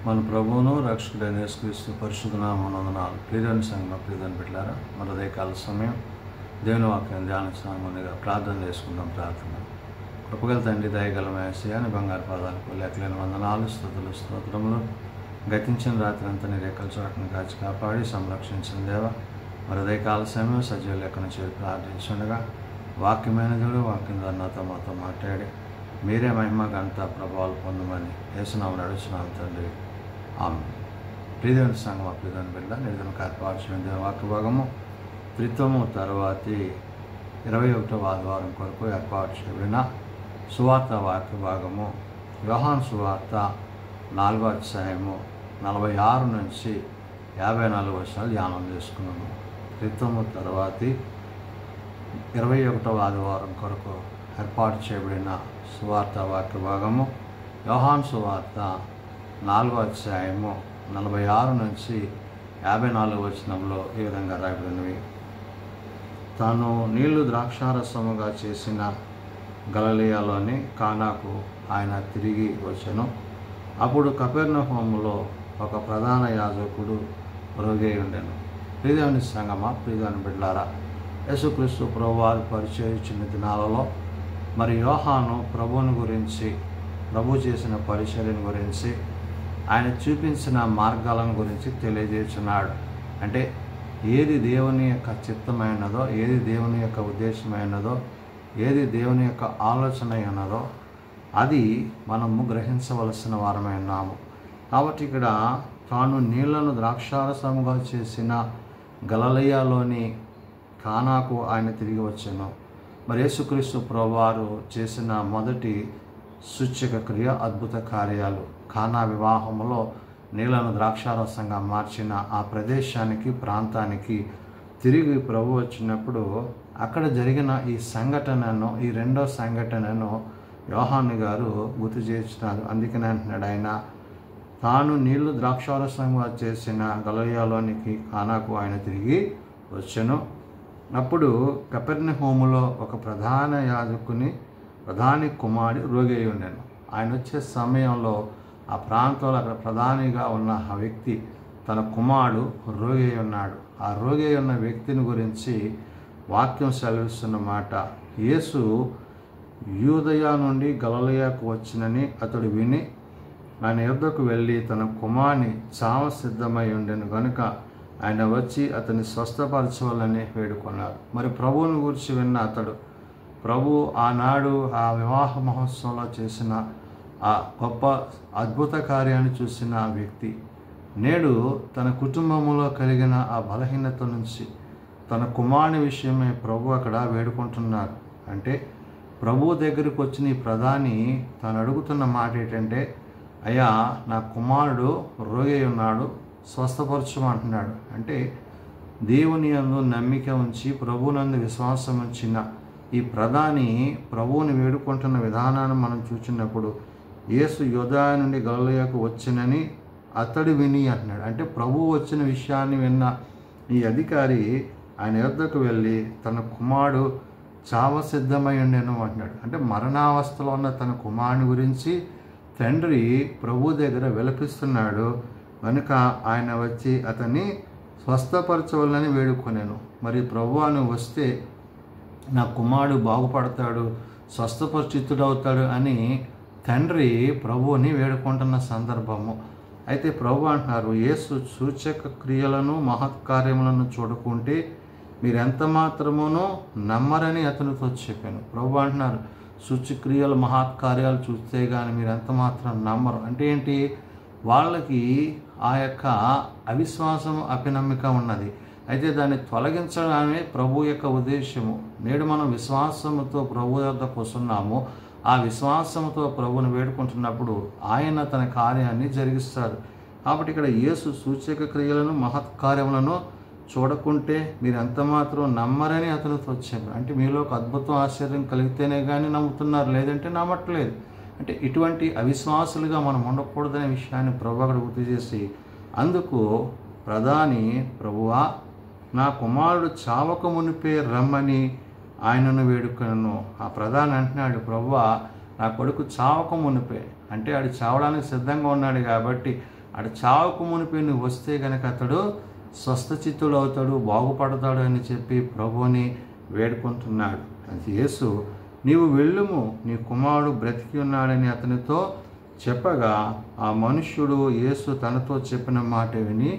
మన ప్రభువును రక్షకుడైన యేసుక్రీస్తు పరిశుద్ధ నామమున వందనాలు. ప్రియమైన సంఘం, ప్రియమైన బిడ్డలారా, మన ఉదయకాల సమయం దేవుని వాక్యం ధ్యానించడం ముందుగా ప్రార్థన చేసుకుందాం. ప్రార్థన. కృపగల తండ్రి, దయగల యేసయ్య, నీ బంగారు పాదాలకు లెక్కలేని వందనాలు, స్తుతులు, స్తోత్రములు. గతించిన రాత్రి అంతా నీ రేఖల చోటను కాచి కాపాడి సంరక్షించిన దేవ, మరి ఉదయకాల సమయం సజీవ లెక్కను చేరి ప్రార్థించుండగా వాక్యమైన దేవుడు వాక్యం ద్వారా నాతో మాతో మాట్లాడి మీరే మహిమ ఘనత ప్రభావాలు పొందమని యేసునామమున నడుచున్నాం తండ్రి. ఆమేన్. ప్రియమైన సంఘం, ప్రియమైన బిడ్డ, నిర్ధన కార్యపార్శ్వం వాక్య భాగము త్రిత్వము తర్వాతి 21వ ఆదివారం కొరకు ఏర్పాటు చేయబడిన సువార్త వాక్య భాగము యోహాను సువార్త 4వ అధ్యాయము 46 నుంచి 54 వచనాలు ధ్యానం చేసుకున్నాము. త్రిత్వము తర్వాతి 21వ ఆదివారం కొరకు ఏర్పాటు చేయబడిన సువార్త వాక్య భాగము యోహాను సువార్త 4వ అధ్యాయము 46 నుంచి 54 వచనంలో ఈ విధంగా రాయబడినవి. తాను నీళ్లు ద్రాక్షారసముగా చేసిన గలిలయలోని కానాకు ఆయన తిరిగి వచ్చెను. అప్పుడు కపెర్నహూములో ఒక ప్రధాన యాజకుడు రోగి ఉండెను. ప్రియదేవుని సంగమా, ప్రియదేవుని బిడ్డలారా, యేసుక్రీస్తు ప్రభువారు పరిచయించిన దినాలలో మరి యోహాను ప్రభువుని గురించి, ప్రభు చేసిన పరిచర్యను గురించి, ఆయన చూపించిన మార్గాలను గురించి తెలియజేస్తున్నాడు. అంటే ఏది దేవుని యొక్క చిత్తమైనదో, ఏది దేవుని యొక్క ఉద్దేశమైనదో, ఏది దేవుని యొక్క ఆలోచన అయినదో అది మనము గ్రహించవలసిన వారమై ఉన్నాము. కాబట్టి ఇక్కడ తాను నీళ్లను ద్రాక్షారసముగా చేసిన గలిలయలోని కానాకు ఆయన తిరిగి వచ్చెను. మరి యేసుక్రీస్తు ప్రభువారు చేసిన మొదటి సూచక క్రియ, అద్భుత కార్యాలు. కానా వివాహంలో నీళ్లను ద్రాక్షారసంగా మార్చిన ఆ ప్రదేశానికి, ప్రాంతానికి తిరిగి ప్రభు వచ్చినప్పుడు అక్కడ జరిగిన ఈ సంఘటనను, ఈ రెండో సంఘటనను యోహాను గారు గుర్తు చేస్తున్నారు. అందుకని అంటున్నాడు ఆయన, తాను నీళ్లు ద్రాక్షారసంగా చేసిన గలిలయలోనికి కానాకు ఆయన తిరిగి వచ్చెను. అప్పుడు కపెర్నహూములో ఒక ప్రధాన యాజకుని ప్రధాని కుమారుడు రోగి అయి ఉండెను. ఆయన వచ్చే సమయంలో ఆ ప్రాంతంలో అక్కడ ప్రధానిగా ఉన్న ఆ వ్యక్తి తన కుమారుడు రోగి అయి ఉన్నాడు. ఆ రోగి అయి ఉన్న వ్యక్తిని గురించి వాక్యం సెలవిస్తున్న మాట, యేసు యూదయ నుండి గలిలయకు వచ్చినని అతడు విని ఆయన యొద్దకు వెళ్ళి తన కుమారుని చావ సిద్ధమై ఉండెను గనుక ఆయన వచ్చి అతన్ని స్వస్థపరచవాలని వేడుకున్నారు. మరి ప్రభువుని గురించి విన్న అతడు, ప్రభు ఆనాడు ఆ వివాహ మహోత్సవంలో చేసిన ఆ గొప్ప అద్భుత కార్యాన్ని చూసిన ఆ వ్యక్తి నేడు తన కుటుంబంలో కలిగిన ఆ బలహీనత నుంచి తన కుమారుని విషయమై ప్రభు అక్కడ వేడుకుంటున్నారు. అంటే ప్రభు దగ్గరికి వచ్చిన ఈ ప్రధాని తను అడుగుతున్న మాట ఏంటంటే, అయ్యా, నా కుమారుడు రోగి ఉన్నాడు, స్వస్థపరచమంటున్నాడు. అంటే దేవుని యందు నమ్మిక ఉంచి ప్రభువునందు విశ్వాసం ఉంచిన ఈ ప్రధాని ప్రభువుని వేడుకుంటున్న విధానాన్ని మనం చూసినప్పుడు, యేసు యూదయ నుండి గలిలయకు వచ్చినని అతడు విని అంటున్నాడు. అంటే ప్రభువు వచ్చిన విషయాన్ని విన్న ఈ అధికారి ఆయన యొద్దకు వెళ్ళి తన కుమారుడు చావ సిద్ధమై ఉండెను అంటున్నాడు. అంటే మరణావస్థలో ఉన్న తన కుమారుని గురించి తండ్రి ప్రభు దగ్గర విలపిస్తున్నాడు కనుక ఆయన వచ్చి అతన్ని స్వస్థపరచవాలని వేడుకొనేను. మరి ప్రభువును వస్తే నా కుమారుడు బాగుపడతాడు, స్వస్థపరిచితుడవుతాడు అని తండ్రి ప్రభువుని వేడుకుంటున్న సందర్భము. అయితే ప్రభు అంటున్నారు, యేసు సూచక క్రియలను మహత్కార్యములను చూడకుంటే మీరు ఎంత మాత్రమునో నమ్మరని అతనితో చెప్పాను. ప్రభు అంటున్నారు, సూచక్రియలు మహత్కార్యాలు చూస్తే కానీ మీరు ఎంత మాత్రం నమ్మరు. అంటే ఏంటి? వాళ్ళకి ఆ యొక్క అవిశ్వాసం, అపనమ్మిక ఉన్నది. అయితే దాన్ని తొలగించడమే ప్రభు యొక్క ఉద్దేశము. నేడు మనం విశ్వాసముతో ప్రభు వద్దకు వస్తున్నాము. ఆ విశ్వాసంతో ప్రభువుని వేడుకుంటున్నప్పుడు ఆయన తన కార్యాన్ని జరిగిస్తారు. కాబట్టి ఇక్కడ యేసు సూచక క్రియలను మహత్కార్యములను చూడకుంటే మీరు ఎంత మాత్రం నమ్మరని అతనితో వచ్చారు. అంటే మీలో ఒక అద్భుతం, ఆశ్చర్యం కలిగితేనే కానీ నమ్ముతున్నారు, లేదంటే నమ్మట్లేదు. అంటే ఇటువంటి అవిశ్వాసులుగా మనం ఉండకూడదనే విషయాన్ని ప్రభు అక్కడ గుర్తు చేసి, అందుకు ప్రధాని, ప్రభువా, నా కుమారుడు చావక మునిపే రమ్మని ఆయనను వేడుకొనెను. ఆ ప్రధాని అంటున్నాడు, ప్రభువా, నా కొడుకు చావక మునిపే, అంటే ఆడు చావడానికి సిద్ధంగా ఉన్నాడు కాబట్టి అటు చావుకు మునిపి నువ్వు వస్తే కనుక అతడు స్వస్థచిత్తుడు అవుతాడు, బాగుపడతాడు అని చెప్పి ప్రభువుని వేడుకుంటున్నాడు. అది యేసు, నీవు వెళ్ళుము, నీ కుమారుడు బ్రతికి ఉన్నాడని అతనితో చెప్పగా ఆ మనుష్యుడు యేసు తనతో చెప్పిన మాట విని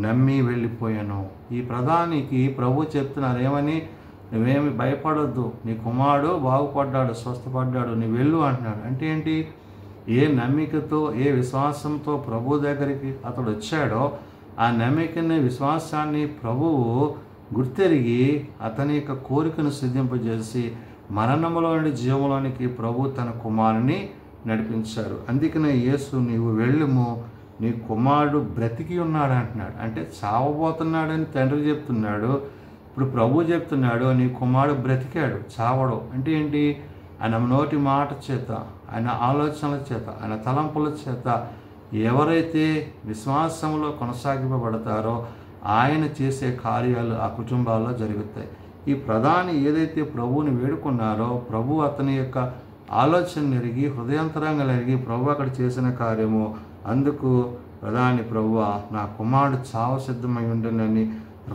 నమ్మి వెళ్ళిపోయాను. ఈ ప్రధానికి ప్రభు చెప్తున్నారు ఏమని, నువ్వేమి భయపడొద్దు, నీ కుమారుడు బాగుపడ్డాడు, స్వస్థపడ్డాడు, నీ వెళ్ళు అంటున్నాడు. అంటే ఏంటి? ఏ నమ్మికతో, ఏ విశ్వాసంతో ప్రభు దగ్గరికి అతడు వచ్చాడో ఆ నమ్మికని, విశ్వాసాన్ని ప్రభువు గుర్తెరిగి అతని యొక్క కోరికను సిద్ధింపజేసి మరణంలో నుండి జీవంలోనికి ప్రభు తన కుమారుని నడిపించారు. అందుకనే యేసు, నీవు వెళ్ళుము, నీ కుమారుడు బ్రతికి ఉన్నాడు అంటున్నాడు. అంటే చావబోతున్నాడని తండ్రి చెప్తున్నాడు. ఇప్పుడు ప్రభు చెప్తున్నాడు, నీ కుమారుడు బ్రతికాడు, చావడు. అంటే ఏంటి? ఆయన నోటి మాట చేత, ఆయన ఆలోచనల చేత, ఆయన తలంపుల చేత ఎవరైతే విశ్వాసంలో కొనసాగింపబడతారో ఆయన చేసే కార్యాలు ఆ కుటుంబాల్లో జరుగుతాయి. ఈ ప్రధాని ఏదైతే ప్రభువుని వేడుకున్నారో ప్రభు అతని యొక్క ఆలోచన ఎరిగి, హృదయాంతరంగా ఎరిగి ప్రభు అక్కడ చేసిన కార్యము, అందుకు ప్రధాని, ప్రభువా నా కుమారుడు చావు సిద్ధమై ఉండనని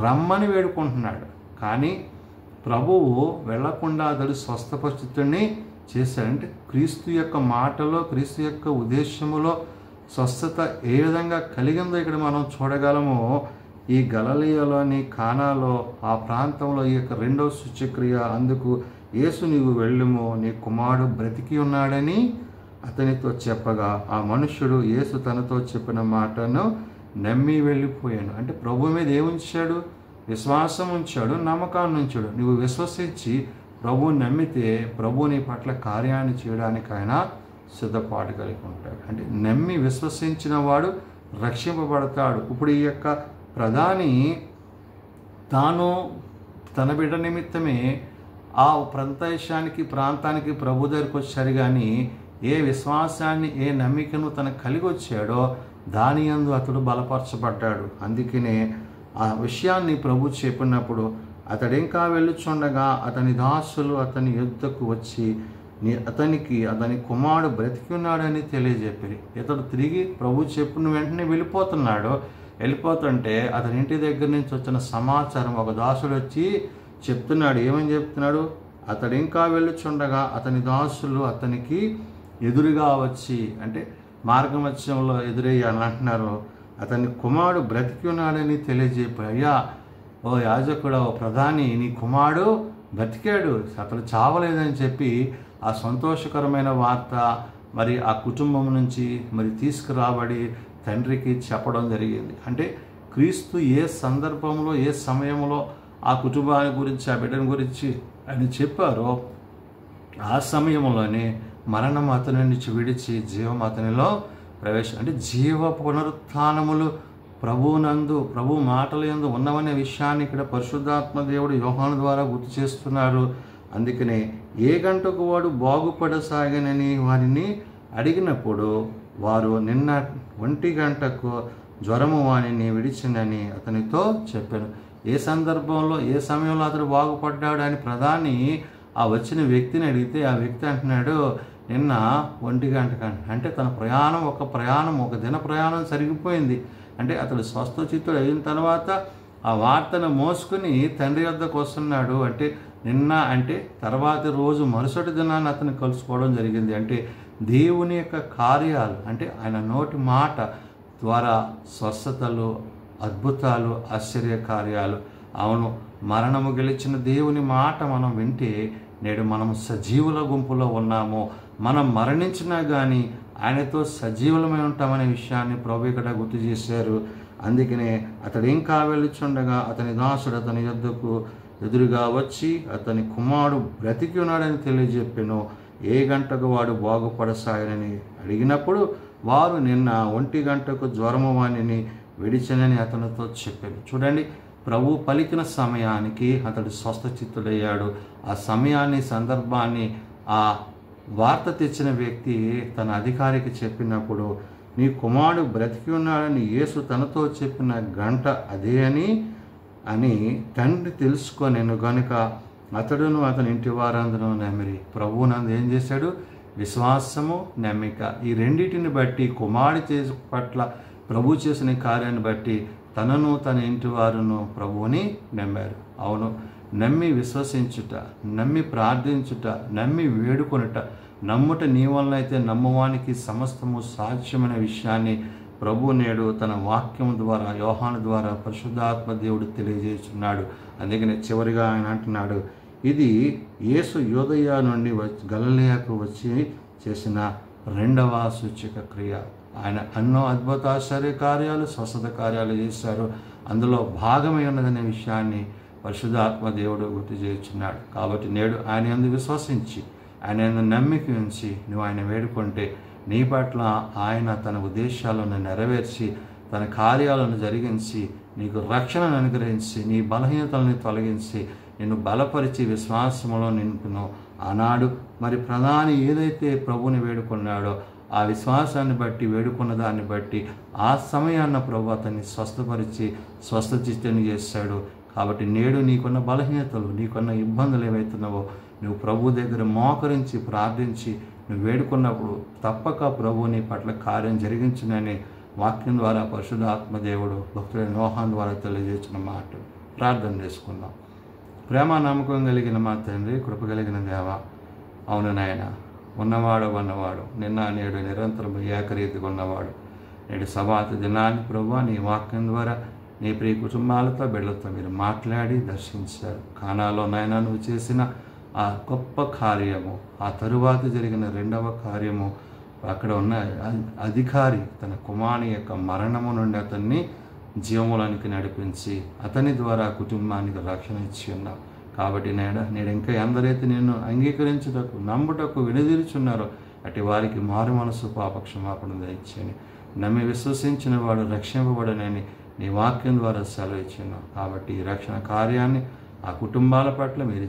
రమ్మని వేడుకుంటున్నాడు. కానీ ప్రభువు వెళ్లకుండా అతడు స్వస్థపరిస్థితుడిని చేశాడు. అంటే క్రీస్తు యొక్క మాటలో, క్రీస్తు యొక్క ఉద్దేశములో స్వస్థత ఏ విధంగా కలిగిందో ఇక్కడ మనం చూడగలము. ఈ గలిలయలోని కానాలో, ఆ ప్రాంతంలో ఈ యొక్క రెండవ సూచక్రియ, అందుకు యేసు, నీవు వెళ్ళుము, నీ కుమారుడు బ్రతికి ఉన్నాడని అతనితో చెప్పగా ఆ మనుష్యుడు యేసు తనతో చెప్పిన మాటను నమ్మి వెళ్ళిపోయాను. అంటే ప్రభు మీద ఏముంచాడు? విశ్వాసం ఉంచాడు, నమ్మకాన్ని ఉంచాడు. నువ్వు విశ్వసించి ప్రభువుని నమ్మితే ప్రభు నీ పట్ల కార్యాన్ని చేయడానికి ఆయన సిద్ధపాటు కలిగి ఉంటాడు. అంటే నమ్మి విశ్వసించిన వాడు రక్షింపబడతాడు. ఇప్పుడు ఈ యొక్క ప్రధాని తాను తన బిడ్డ నిమిత్తమే ఆ ప్రాంతానికి ప్రభు దగ్గరికి వచ్చారు. కానీ ఏ విశ్వాసాన్ని, ఏ నమ్మికను తనకు కలిగి వచ్చాడో దాని యందు అతడు బలపరచబడ్డాడు. అందుకనే ఆ విషయాన్ని ప్రభు చెప్పినప్పుడు అతడు ఇంకా వెళ్ళుచుండగా అతని దాసులు అతని యుద్ధకు వచ్చి అతని కుమారుడు బ్రతికి ఉన్నాడని తెలియజెప్పారు. ఇతడు తిరిగి ప్రభు చెప్పిన వెంటనే వెళ్ళిపోతుంటే అతని ఇంటి దగ్గర నుంచి వచ్చిన సమాచారం ఒక దాసుడు వచ్చి చెప్తున్నాడు. ఏమని చెప్తున్నాడు? అతడు ఇంకా వెళ్ళుచుండగా అతని దాసులు అతనికి ఎదురుగా వచ్చి, అంటే మార్గమధ్యంలో ఎదురయ్యాలని అంటున్నారు, అతని కుమారుడు బ్రతికి ఉన్నాడని తెలియజేపారు. అయ్యా, ఓ యాజకుడు, ఓ ప్రధాని, నీ కుమారుడు బ్రతికాడు, అతడు చావలేదని చెప్పి ఆ సంతోషకరమైన వార్త మరి ఆ కుటుంబం నుంచి మరి తీసుకురాబడి తండ్రికి చెప్పడం జరిగింది. అంటే క్రీస్తు ఏ సందర్భంలో, ఏ సమయంలో ఆ కుటుంబాన్ని గురించి, ఆ బిడ్డని గురించి అని చెప్పారో ఆ సమయంలోనే మరణం అతని నుంచి విడిచి జీవం అతనిలో అంటే జీవ పునరుత్థానములు ప్రభువునందు, ప్రభు మాటల యందు ఉన్నవనే విషయాన్ని ఇక్కడ పరిశుద్ధాత్మ దేవుడు యోహాను ద్వారా గుర్తు చేస్తున్నారు. అందుకనే ఏ గంటకు వాడు బాగుపడసాగనని వారిని అడిగినప్పుడు వారు నిన్న 1 గంటకు జ్వరము వానిని విడిచిందని అతనితో చెప్పాను. ఏ సందర్భంలో, ఏ సమయంలో అతడు బాగుపడ్డాడు అని ప్రధాని ఆ వచ్చిన వ్యక్తిని అడిగితే ఆ వ్యక్తి అంటున్నాడు, నిన్న 1 గంటకు. అంటే తన ఒక దిన ప్రయాణం సరిగిపోయింది. అంటే అతడు స్వస్థచిత్తుడు అయిన తర్వాత ఆ వార్తను మోసుకుని తండ్రి వద్దకు వస్తున్నాడు. అంటే నిన్న అంటే తర్వాతి రోజు మరుసటి దినాన్ని అతను కలుసుకోవడం జరిగింది. అంటే దేవుని యొక్క కార్యాలు, అంటే ఆయన నోటి మాట ద్వారా స్వస్థతలు, అద్భుతాలు, ఆశ్చర్య కార్యాలు. అవును, మరణము గెలిచిన దేవుని మాట మనం వింటే నేడు మనం సజీవుల గుంపులో ఉన్నాము. మనం మరణించినా కానీ ఆయనతో సజీవులమై ఉంటామనే విషయాన్ని ప్రభు ఇక్కడ గుర్తు చేశారు. అందుకనే అతడు ఇంకా వెళ్ళుచుండగా అతని దాసుడు అతని యొద్దకు ఎదురుగా వచ్చి అతని కుమారుడు బ్రతికి ఉన్నాడని తెలియజెప్పాను. ఏ గంటకు వాడు బాగుపడసాయనని అడిగినప్పుడు వారు నిన్న 1 గంటకు జ్వరము వాణిని విడిచనని అతనితో చెప్పారు. చూడండి, ప్రభు పలికిన సమయానికి అతడు స్వస్థచిత్తుడయ్యాడు. ఆ సమయాన్ని, సందర్భాన్ని ఆ వార్త తెచ్చిన వ్యక్తి తన అధికారికి చెప్పినప్పుడు నీ కుమారుడు బ్రతికి ఉన్నాడని యేసు తనతో చెప్పిన గంట అదే అని తండ్రి తెలుసుకొనెను గనుక అతడును అతని ఇంటి వారందరూ నమ్మిరి. ప్రభువు నందు ఏం చేశాడు? విశ్వాసము, నమ్మిక, ఈ రెండింటిని బట్టి కుమారుడి పట్ల ప్రభు చేసిన కార్యాన్ని బట్టి తనను తన ఇంటి వారును ప్రభువుని నమ్మారు. అవును, నమ్మి విశ్వసించుట, నమ్మి ప్రార్థించుట, నమ్మి వేడుకొనుట, నమ్ముట నీ వలన అయితే నమ్మువానికి సమస్తము సాధ్యమైన విషయాన్ని ప్రభు నేడు తన వాక్యం ద్వారా, యోహాను ద్వారా పరిశుద్ధాత్మ దేవుడు తెలియజేస్తున్నాడు. అందుకనే చివరిగా ఆయన అంటున్నాడు, ఇది యేసు యూదయ నుండి గలిలయకు వచ్చి చేసిన రెండవ సూచక క్రియ. ఆయన ఎన్నో అద్భుత ఆశ్చర్య కార్యాలు, స్వస్థత కార్యాలు చేశారు. అందులో భాగమై ఉన్నదనే విషయాన్ని పరిశుద్ధాత్మ దేవుడు గుర్తు చేస్తున్నాడు. కాబట్టి నేడు ఆయన యందు విశ్వసించి, ఆయన యందు నమ్మిక ఉంచి నువ్వు ఆయన వేడుకుంటే నీ పట్ల ఆయన తన ఉద్దేశాలను నెరవేర్చి, తన కార్యాలను జరిగించి, నీకు రక్షణను అనుగ్రహించి, నీ బలహీనతలను తొలగించి, నిన్ను బలపరిచి విశ్వాసములో నింపును. ఆనాడు మరి ప్రధాని ఏదైతే ప్రభువుని వేడుకున్నాడో ఆ విశ్వాసాన్ని బట్టి, వేడుకున్న దాన్ని బట్టి ఆ సమయాన్న ప్రభు అతన్ని స్వస్థపరిచి స్వస్థచిత్తని చేశాడు. కాబట్టి నేడు నీకున్న బలహీనతలు, నీకున్న ఇబ్బందులు ఏవైతున్నావో నువ్వు ప్రభు దగ్గర మోకరించి ప్రార్థించి నువ్వు వేడుకున్నప్పుడు తప్పక ప్రభు నీ పట్ల కార్యం జరిగించునని వాక్యం ద్వారా పరిశుద్ధాత్మ దేవుడు భక్తుడైన యోహాను ద్వారా తెలియజేసిన మాట. ప్రార్థన చేసుకుందాం. ప్రేమ నమ్మకం కలిగిన మా తండ్రి, కృప కలిగిన దేవ, అవును నాయన, ఉన్నవాడు నిన్న నేడు నిరంతరం ఏకరీతిగా ఉన్నవాడు. నేడు సభాత దినాన్ని ప్రభు నీ వాక్యం ద్వారా నీ ప్రియ కుటుంబాలతో బిడ్డలతో మీరు మాట్లాడి దర్శించారు. కానాలో నాయన నువ్వు చేసిన ఆ గొప్ప కార్యము, ఆ తరువాత జరిగిన రెండవ కార్యము, అక్కడ ఉన్న అధికారి తన కుమారుని యొక్క మరణము నుండి అతన్ని జీవములోనికి నడిపించి అతని ద్వారా కుటుంబానికి రక్షణ ఇచ్చి ఉన్నావు. కాబట్టి నేడు ఇంకా ఎందరైతే నిన్ను అంగీకరించుటకు, నమ్ముటకు వెనుదిరుచున్నారో అటు వారికి మారు మనసు పాపక్షమాపణ దయచేయని, నమ్మి విశ్వసించిన వాడు రక్షింపబడనని నీ వాక్యం ద్వారా సెలవు ఇచ్చున్నావు. కాబట్టి ఈ రక్షణ కార్యాన్ని ఆ కుటుంబాల పట్ల మీరు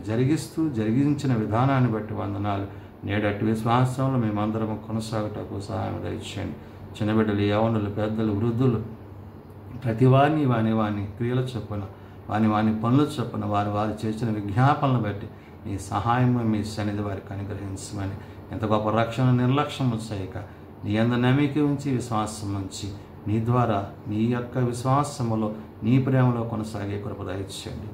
జరిగించిన విధానాన్ని బట్టి వందనాలు. నేడు అటు విశ్వాసంలో మేమందరం కొనసాగుటకు సహాయం దయచేయండి. చిన్నబిడ్డలు, యవనులు, పెద్దలు, వృద్ధులు ప్రతి వారిని వాని క్రియల చొప్పున, వాని పనుల చొప్పున వారు చేసిన విజ్ఞాపనలు బట్టి నీ సహాయము, మీ సన్నిధి వారికి అనుగ్రహించమని, ఎంత గొప్ప రక్షణ నిర్లక్ష్యము చేయక నీ యందు నమ్మిక ఉంచి విశ్వాసం ఉంచి నీ ద్వారా నీ యొక్క విశ్వాసములో, నీ ప్రేమలో కొనసాగే కృప దయచేయండి.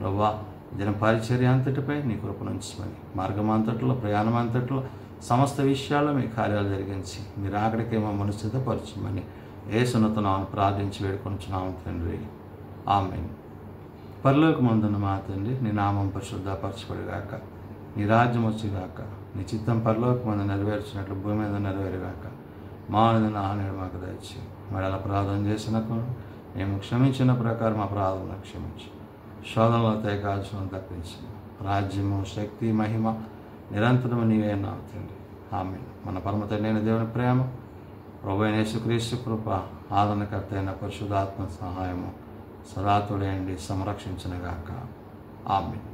ప్రభువా, దిన పరిచర్య అంతటిపై నీ కృపనుంచమని, మార్గం అంతట్లో, ప్రయాణం అంతట్లో సమస్త విషయాల్లో మీ కార్యాలు జరిగించి మీరు అక్కడికే మమ్మల్ని సిద్ధపరచమని యేసునామమున ప్రార్థించి వేడుకొనుచున్నాము తండ్రి. ఆమేన్. పరలోకమందున్న మా తండ్రి, నీ నామం పరిశుద్ధపరచబడుగాక, నీ రాజ్యం వచ్చుగాక, నీ చిత్తం పరలోకమందు నెరవేర్చినట్లు భూమి మీద నెరవేరుగాక. మానవుని ఆహారం మాకు దయచేయి. మరలా ప్రార్థన చేసినప్పుడు మేము క్షమించిన ప్రకారం మా ప్రార్థన క్షమించు. శోధనలో తేకాల్సిన తప్పించు. రాజ్యము, శక్తి, మహిమ నిరంతరం నీవే తండ్రి. ఆమేన్. మన పరమ తండ్రి దేవుని ప్రేమ, ప్రభువైన యేసుక్రీస్తు కృప, ఆదరణకర్త అయిన పరిశుద్ధాత్మ సహాయము సదా తోడేయండి, సంరక్షించునుగాక. ఆమేన్.